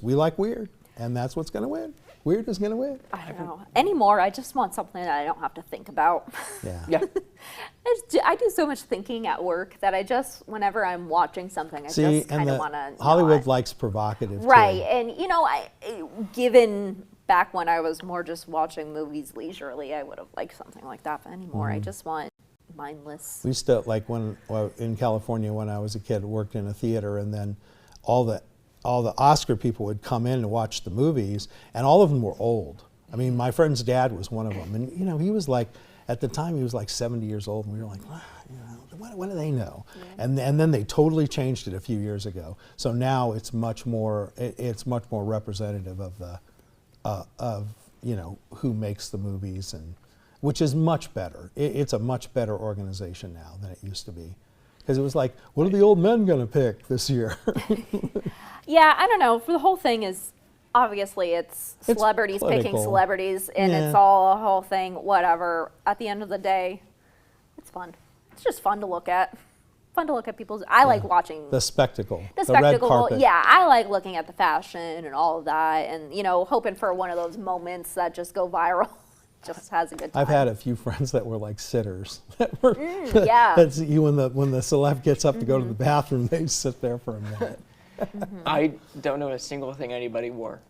we like weird, and that's what's going to win. Weird is going to win. I don't know. Anymore, I just want something that I don't have to think about. Yeah. Yeah. I do so much thinking at work that whenever I'm watching something, I See, just and kind of want to Hollywood likes provocative Right, too. and given back when I was more just watching movies leisurely, I would have liked something like that. But anymore, I just want mindless. We used to, in California when I was a kid, worked in a theater, and then all the Oscar people would come in and watch the movies, and all of them were old. I mean, my friend's dad was one of them, and he was like, at the time he was like 70 years old, and we were like, what do they know? Yeah. And then they totally changed it a few years ago. So now it's much more representative of who makes the movies, and which is much better. It's a much better organization now than it used to be. Because it was like, what are the old men going to pick this year? Yeah, I don't know. For the whole thing is, obviously, it's celebrities picking celebrities, and it's all a whole thing, whatever. At the end of the day, it's fun. It's just fun to look at. Fun to look at people's. I like watching the spectacle. The red carpet. Yeah, I like looking at the fashion and all of that, and hoping for one of those moments that just go viral. Just has a good time. I've had a few friends that were like sitters. That were, yeah. That's when the celeb gets up to go to the bathroom, they sit there for a minute. I don't know a single thing anybody wore.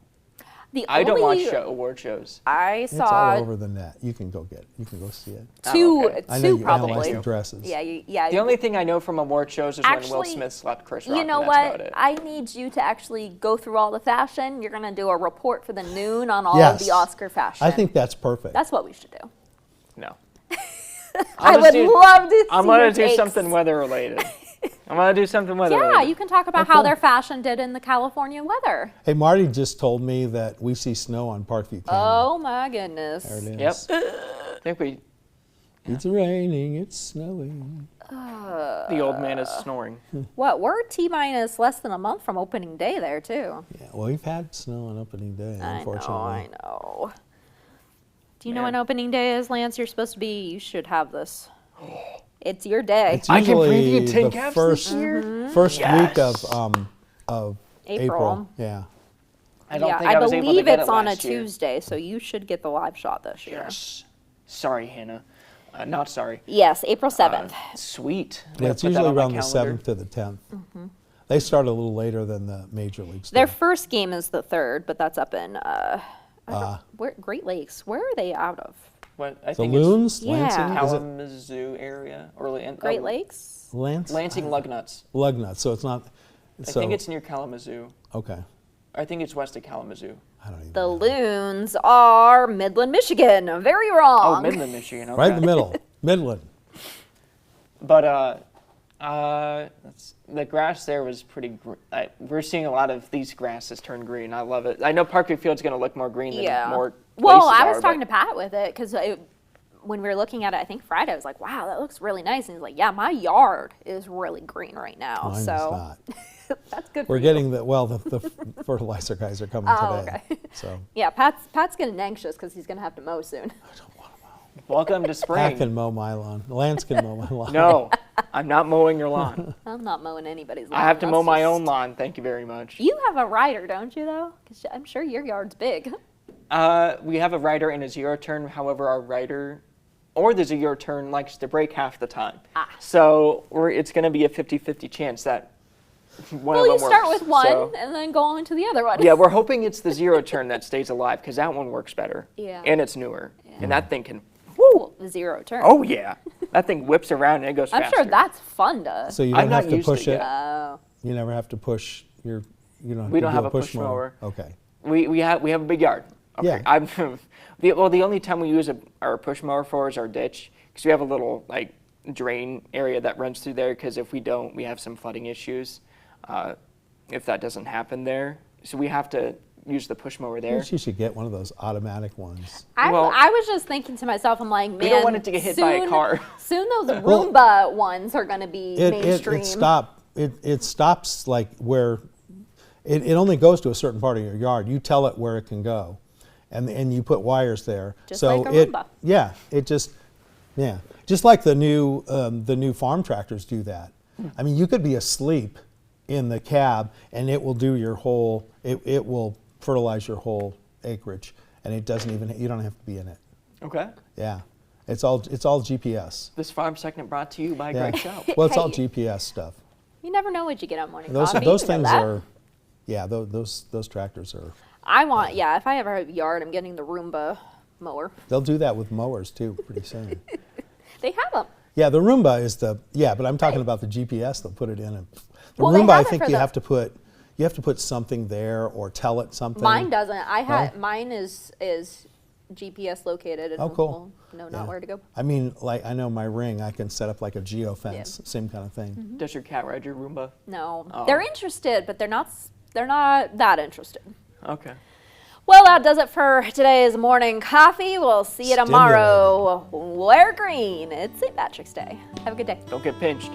I don't watch award shows. I saw it's all over the net. You can go see it. Two I know you probably. analyze the dresses. Yeah. The only thing I know from award shows is when Will Smith slapped Chris Rock. You know and what? that's about it. I need you to actually go through all the fashion. You're going to do a report for the Noon on all of the Oscar fashion. I think that's perfect. That's what we should do. No. I would love to see I'm going to do something weather related. I'm going to do something with it. Yeah, you can talk about how cool. their fashion did in the California weather. Hey, Marty just told me that we see snow on Parkview Canyon. Oh my goodness. There it Yep. is. I think we. It's raining, it's snowing. The old man is snoring. What, we're T-minus less than a month from opening day there, too. Yeah, well, we've had snow on opening day, unfortunately. I know. Do you know when opening day is, Lance? You're supposed to be, you should have this. It's your day. It's I can usually preview tin the caps first, this year. first Yes. week of April. Yeah. I don't think I I was able to believe get it's it on a last year. Tuesday, so you should get the live shot this year. Yes. Sorry, Hannah. Not sorry. Yes, April 7th. Sweet. I'm Yeah, gonna it's put that usually on my around the calendar. 7th to the 10th. They start a little later than the major leagues. Their do. first game is the 3rd, but that's up in where Great Lakes. Where are they out of? What, I The think Loons? Yeah. Lansing? it's Is it Kalamazoo area. Or Great Lakes? Lansing? Lugnuts. Lugnut, so it's not. I think it's near Kalamazoo. Okay. I think it's west of Kalamazoo. I don't even The know. Loons are Midland, Michigan. Very wrong. Oh, Midland, Michigan. Okay. Right in the middle. Midland. But the grass there was pretty. We're seeing a lot of these grasses turn green. I love it. I know Parkview Field's going to look more green than more. Well, places I was are, talking but to Pat with it because when we were looking at it, I think Friday, I was like, wow, that looks really nice. And he's like, yeah, my yard is really green right now. Mine is so not. that's good for We're you. getting the fertilizer guys are coming Oh, today. okay. So Yeah, Pat's getting anxious because he's going to have to mow soon. welcome to Pat spring. can mow my lawn. Lance can mow my lawn. No, I'm not mowing your lawn. I'm not mowing anybody's lawn. I have to mow That's my just- own lawn. Thank you very much. You have a rider, don't you, though? 'Cause I'm sure your yard's big. We have a rider and a zero turn. However, our rider or the zero turn likes to break half the time. So it's going to be a 50-50 chance that one Well, of you them start works. with one So, and then go on to the other one. yeah, we're hoping it's the zero turn that stays alive because that one works better. Yeah. And it's newer. And that thing can, Woo, zero turn. oh yeah, that thing whips around and it goes I'm faster. sure that's fun to. So you I've don't not have to used push it it. yet. Oh. You never have to push your. You don't. We to don't do have a push mower. Okay. We have a big yard. Okay. Yeah. The only time we use our push mower for is our ditch because we have a little like drain area that runs through there because if we don't, we have some flooding issues. If that doesn't happen there, so we have to use the push mower there. You should get one of those automatic ones. I Well- was just thinking to myself, I'm like, man, We don't want it to get hit by a car. Soon those Roomba ones are going to be mainstream. It stops like where it only goes to a certain part of your yard. You tell it where it can go, and you put wires there. Just so like a it, Roomba. Yeah, just like the new farm tractors do that. I mean, you could be asleep in the cab, and it will do your whole. It will fertilize your whole acreage, and it doesn't even. You don't have to be in it. Okay. Yeah, it's all GPS. This farm segment brought to you by Yeah. Great Show. Well, it's all Hey. GPS stuff. You never know what you get on morning Those coffee. those you know things that. are, yeah. Those tractors are. I want, if I ever have a yard, I'm getting the Roomba mower. They'll do that with mowers too, pretty soon. They have them. Yeah, the Roomba is but I'm talking about the GPS. They'll put it in. The Well, they Roomba, I have it think for you the- have to put something there or tell it something. Mine doesn't. Mine is GPS located and Oh, cool. will know not Yeah. where to go. I mean, like I know my Ring, I can set up like a geofence, same kind of thing. Does your cat ride your Roomba? No, Oh. they're interested, but they're not that interested. Okay. Well, that does it for today's morning coffee. We'll see you tomorrow. Wear green. It's St. Patrick's Day. Have a good day. Don't get pinched.